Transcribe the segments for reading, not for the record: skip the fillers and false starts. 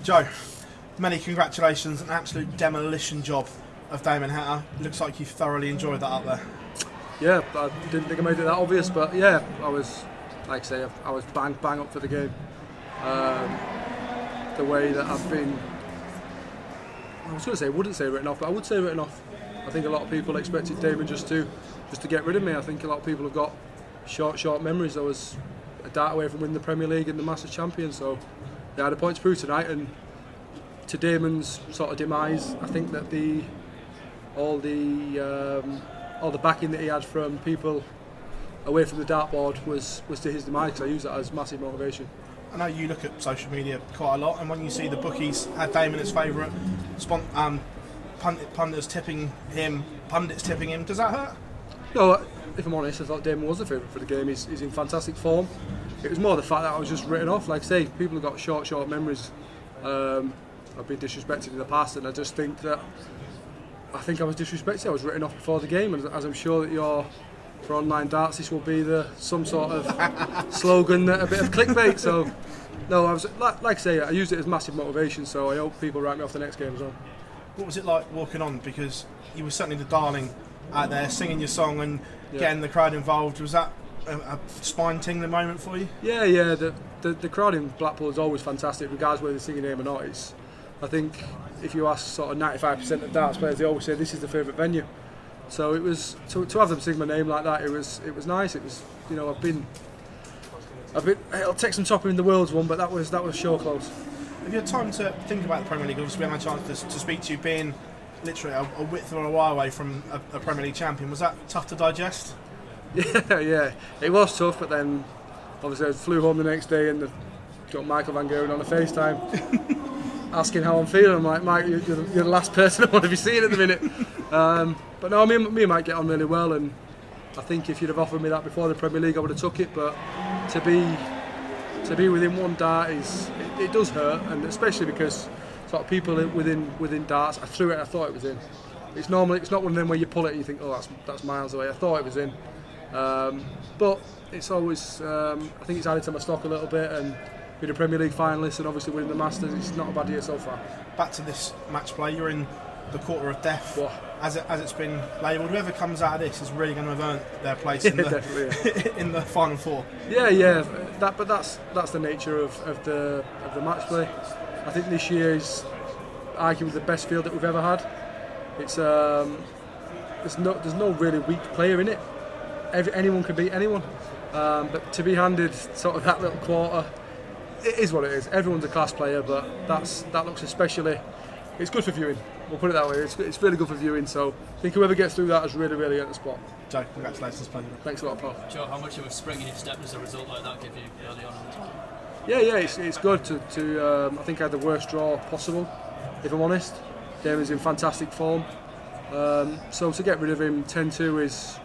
Joe, many congratulations, an absolute demolition job of Damon Heta. Looks like you thoroughly enjoyed that up there. Yeah, I didn't think I made it that obvious, but yeah, I was, like I say, I was bang up for the game. The way that I've been, I was going to say, wouldn't say written off, but I would say written off. I think a lot of people expected Damon just to get rid of me. I think a lot of people have got short memories. I was a dart away from winning the Premier League and the Masters champion, so yeah, I had a point to prove tonight. And to Damon's sort of demise, I think that all the backing that he had from people away from the dartboard was to his demise, because I use that as massive motivation. I know you look at social media quite a lot, and when you see the bookies had Damon as favourite, pundits tipping him, does that hurt? No, if I'm honest, I thought Damon was the favourite for the game. He's in fantastic form. It was more the fact that I was just written off. Like I say, people have got short memories. I've been disrespected in the past, and I just think that I was disrespected. I was written off before the game, and as I'm sure that for online darts, this will be some sort of slogan, a bit of clickbait. So, no, I was like I say, I used it as massive motivation. So I hope people write me off the next game as well. What was it like walking on? Because you were certainly the darling out there, singing your song and getting the crowd involved. Was that a spine-tingling moment for you? Yeah. The crowd in Blackpool is always fantastic, regardless whether they're singing name or not. I think if you ask sort of 95% of darts players, they always say this is the favourite venue. So it was to have them sing my name like that. It was nice. It was, it'll take some topping in the World's one, but that was show close. Have you had time to think about the Premier League? Obviously, we had a chance to speak to you, being literally a width or a while away from a Premier League champion. Was that tough to digest? Yeah, it was tough, but then obviously I flew home the next day and got Michael Van Gerwen on a FaceTime asking how I'm feeling. I'm like, Mike, you're the last person I want to be seeing at the minute. But no, me and Mike get on really well, and I think if you'd have offered me that before the Premier League, I would have took it. But to be within one dart it does hurt, and especially because sort of people within darts. I threw it, I thought it was in. It's not one of them where you pull it and you think, oh, that's miles away. I thought it was in, but it's always I think it's added to my stock a little bit, and being a Premier League finalist and obviously winning the Masters, it's not a bad year so far. Back to this match play, you're in the quarter of death, as it's been labelled. Whoever comes out of this is really going to have earned their place in the final four. Yeah. But that's the nature of the match play. I think this year is arguably the best field that we've ever had. It's there's no really weak player in it. Anyone can beat anyone. But to be handed sort of that little quarter, it is what it is. Everyone's a class player, but that looks especially. It's good for viewing. We'll put it that way. It's really good for viewing. So I think whoever gets through that has really earned the spot. Joe, congratulations, pleasure. Thanks a lot, Paul. Joe, how much of a spring in your step does a result like that give you early on? Yeah, it's good to I think I had the worst draw possible, if I'm honest. Damon's in fantastic form. So to get rid of him 10-2 is.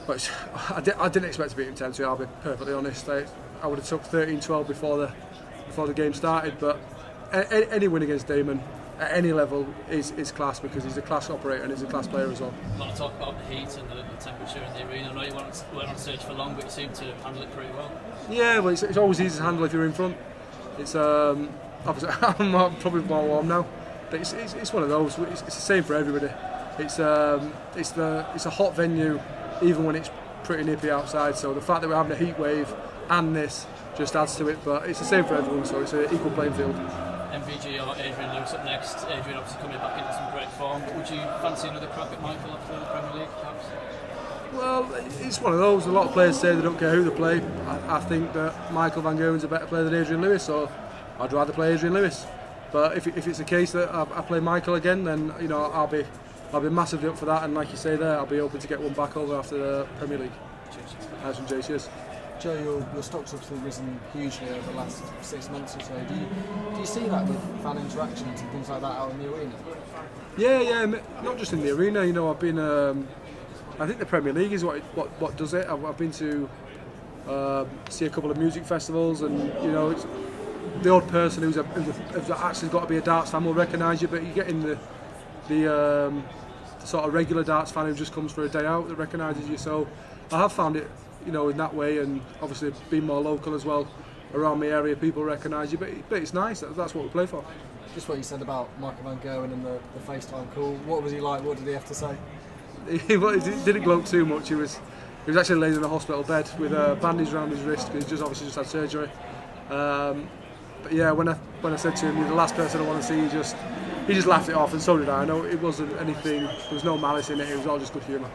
But I didn't expect to beat him 10-2. I'll be perfectly honest. I would have took 13-12 before the game started. But any win against Damon at any level is class, because he's a class operator and he's a class player as well. A lot of talk about the heat and the temperature in the arena. I know you weren't on stage for long, but you seem to handle it pretty well. Yeah, well, it's always easy to handle if you're in front. It's obviously I'm probably more warm now, but it's one of those. It's the same for everybody. It's a hot venue, even when it's pretty nippy outside. So the fact that we're having a heat wave and this just adds to it. But it's the same for everyone. So it's an equal playing field. MVG or Adrian Lewis up next. Adrian obviously coming back into some great form. Would you fancy another crack at Michael after the Premier League, perhaps? Well, it's one of those. A lot of players say they don't care who they play. I think that Michael Van Gerwen's a better player than Adrian Lewis, so I'd rather play Adrian Lewis. But if it's a case that I play Michael again, then I'll be massively up for that. And like you say there, I'll be hoping to get one back over after the Premier League. Cheers. From Jay, cheers. Joe, your stock's obviously risen hugely over the last 6 months or so. Do you see that with fan interactions and things like that out in the arena? Yeah, not just in the arena. I've been. I think the Premier League is what does it. I've been to see a couple of music festivals, and it's the odd person who's actually got to be a darts fan will recognise you, but you get in the sort of regular darts fan who just comes for a day out that recognises you. So I have found it, in that way, and obviously being more local as well around my area, people recognise you. But it's nice. That's what we play for. Just what you said about Michael Van Gerwen and the FaceTime call. What was he like? What did he have to say? He didn't gloat too much. He was actually laid in a hospital bed with a bandage around his wrist because he obviously just had surgery. But yeah, when I said to him, "You're the last person I want to see," he just laughed it off, and so did I. I know it wasn't anything. There was no malice in it. It was all just good humour.